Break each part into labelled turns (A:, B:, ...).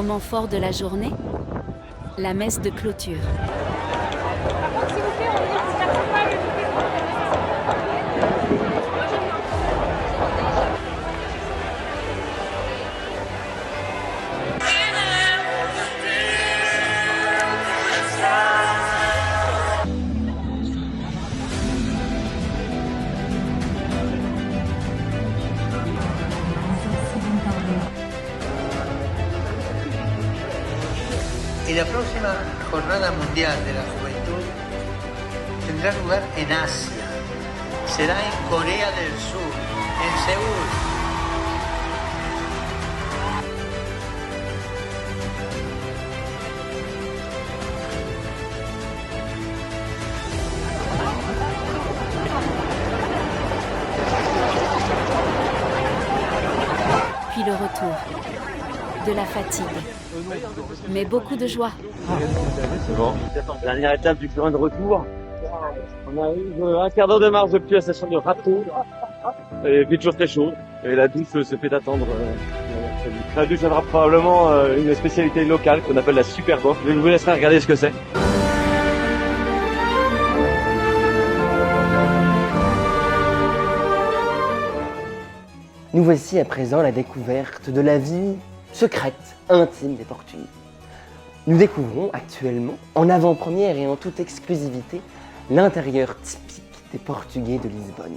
A: Moment fort de la journée, la messe de clôture.
B: Y la próxima Jornada Mundial de la Juventud tendrá lugar en Asia. Será en Corea del Sur, en Seúl.
A: Puis le retour. De la fatigue. Mais beaucoup de joie.
C: C'est bon. Dernière étape du chemin de retour. On arrive un quart d'heure de marche depuis la station de Rato. Et puis toujours très chaud. Et la douche se fait attendre. La douche sera probablement une spécialité locale qu'on appelle la super bof. Je vous laisserai regarder ce que c'est.
D: Nous voici à présent à la découverte de la vie secrète, intime des Portugais. Nous découvrons actuellement, en avant-première et en toute exclusivité, l'intérieur typique des Portugais de Lisbonne.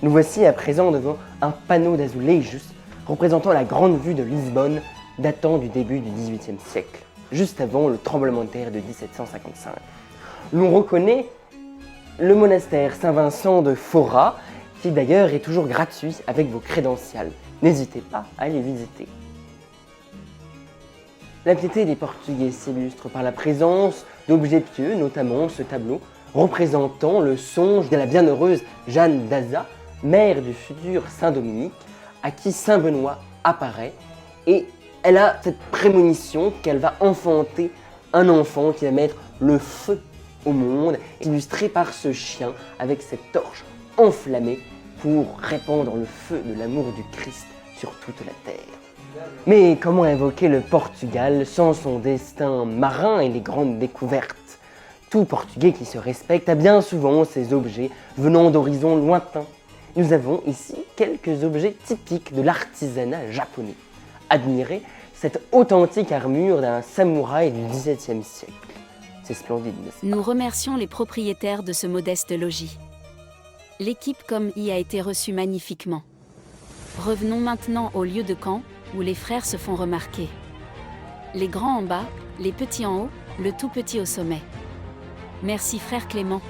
D: Nous voici à présent devant un panneau d'azulejos représentant la grande vue de Lisbonne datant du début du XVIIIe siècle, juste avant le tremblement de terre de 1755. L'on reconnaît le monastère Saint-Vincent de Fora, qui d'ailleurs est toujours gratuit avec vos crédentials. N'hésitez pas à les visiter. La piété des Portugais s'illustre par la présence d'objets pieux, notamment ce tableau représentant le songe de la bienheureuse Jeanne d'Aza, mère du futur Saint-Dominique, à qui Saint-Benoît apparaît, et elle a cette prémonition qu'elle va enfanter un enfant qui va mettre le feu au monde, illustré par ce chien avec cette torche enflammée pour répandre le feu de l'amour du Christ sur toute la terre. Mais comment évoquer le Portugal sans son destin marin et les grandes découvertes? Tout Portugais qui se respecte a bien souvent ces objets venant d'horizons lointains. Nous avons ici quelques objets typiques de l'artisanat japonais. Admirez cette authentique armure d'un samouraï du XVIIe siècle. C'est splendide, n'est-ce pas?
A: Nous remercions les propriétaires de ce modeste logis. L'équipe comme y a été reçue magnifiquement. Revenons maintenant au lieu de camp, où les frères se font remarquer. Les grands en bas, les petits en haut, le tout petit au sommet. Merci frère Clément.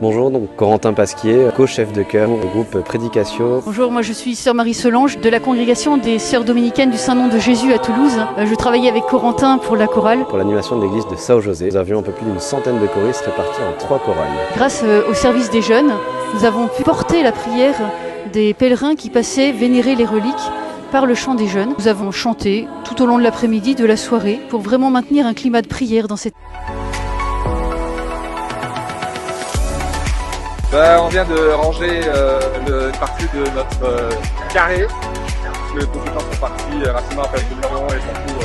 E: Bonjour, donc Corentin Pasquier, co-chef de chœur au groupe Prédicatio.
F: Bonjour, moi je suis sœur Marie Solange de la congrégation des sœurs dominicaines du Saint-Nom de Jésus à Toulouse. Je travaillais avec Corentin pour la chorale.
E: Pour l'animation de l'église de São José, nous avions un peu plus d'une centaine de choristes répartis en 3 chorales.
F: Grâce au service des jeunes, nous avons pu porter la prière des pèlerins qui passaient vénérer les reliques par le chant des jeunes. Nous avons chanté tout au long de l'après-midi, de la soirée, pour vraiment maintenir un climat de prière dans cette...
G: On vient de ranger une partie de notre carré. Les compétences sont partis rapidement après l'union et surtout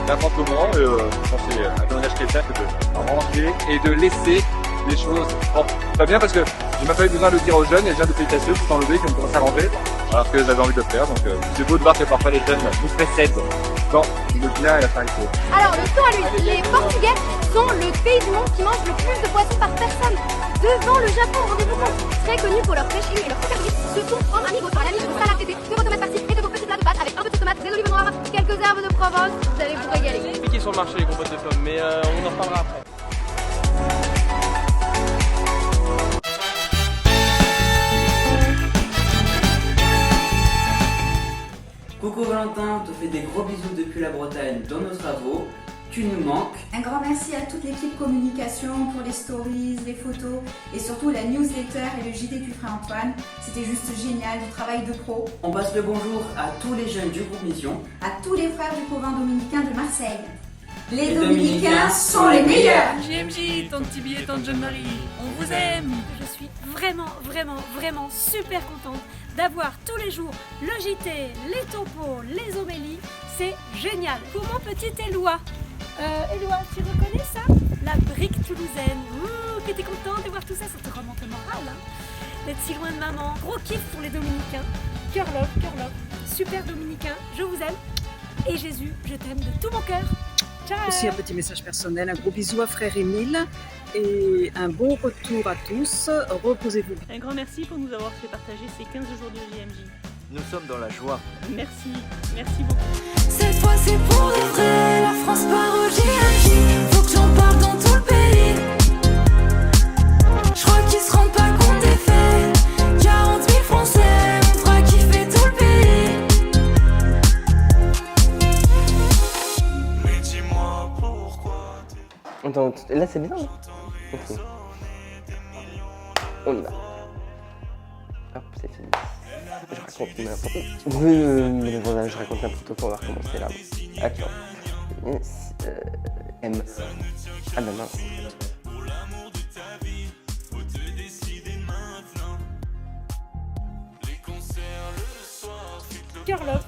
G: n'importe comment. Je pense que c'est un témoignage chrétien que de ranger et de laisser les choses propres. Pas bien parce que j'ai même pas eu besoin de le dire aux jeunes, et les jeunes de Prédicatio qui sont levés, qui ont commencé à ranger, alors que j'avais envie de le faire. Donc c'est beau de voir que parfois les jeunes nous précèdent dans le bien et la charité.
H: Alors le tour à lui, les Portugais sont le pays du monde qui mange le plus de poissons par personne. Devant le Japon, rendez-vous compte, très connu pour leur pêche et leur super ce sont en amigos, un ami de salade d'été, de vos tomates farcies et de vos petits plats de pâtes avec un peu de tomates, des olives noires, quelques herbes de Provence, vous allez vous régaler.
I: C'est piqué sur le marché les compotes de pommes, mais on en reparlera après.
J: Coucou Valentin, on te fait des gros bisous depuis la Bretagne dans nos travaux. tu nous manques.
K: Un grand merci à toute l'équipe communication pour les stories, les photos et surtout la newsletter et le JT du frère Antoine. C'était juste génial, du travail de pro.
J: On passe le bonjour à tous les jeunes du groupe Mission.
K: À tous les frères du Couvent dominicain de Marseille. Les Dominicains sont les meilleurs.
L: JMJ, tante Tibi et tante Jeanne-Marie, on vous aime. Je suis vraiment super contente d'avoir tous les jours le JT, les topos, les homélies. C'est génial. Pour mon petit Éloi. Éloi, tu reconnais ça? La brique toulousaine. Ouh, que t'es contente de voir tout ça, ça te remonte le moral. Hein, d'être si loin de maman. Gros kiff pour les Dominicains. Cœur love. Super Dominicains, je vous aime. Et Jésus, je t'aime de tout mon cœur. Ciao.
M: Aussi un petit message personnel, un gros bisou à frère Émile et un bon retour à tous. Reposez-vous.
L: Un grand merci pour nous avoir fait partager ces 15 jours de JMJ.
N: Nous sommes dans la joie.
L: Merci beaucoup.
O: Cette fois c'est pour de vrai, la France part au JMJ. Faut que j'en parle dans tout le pays. Je crois qu'ils se rendent pas compte des faits. 40 000 Français, on fera kiffer tout le pays.
D: Mais dis-moi pourquoi. Attends, là c'est bien. Ok. On y va. Hop, c'est fini. Je raconte n'importe quoi. Je raconte n'importe quoi, on va recommencer là. Attends. M. Ah ben mince.
L: Cœur love.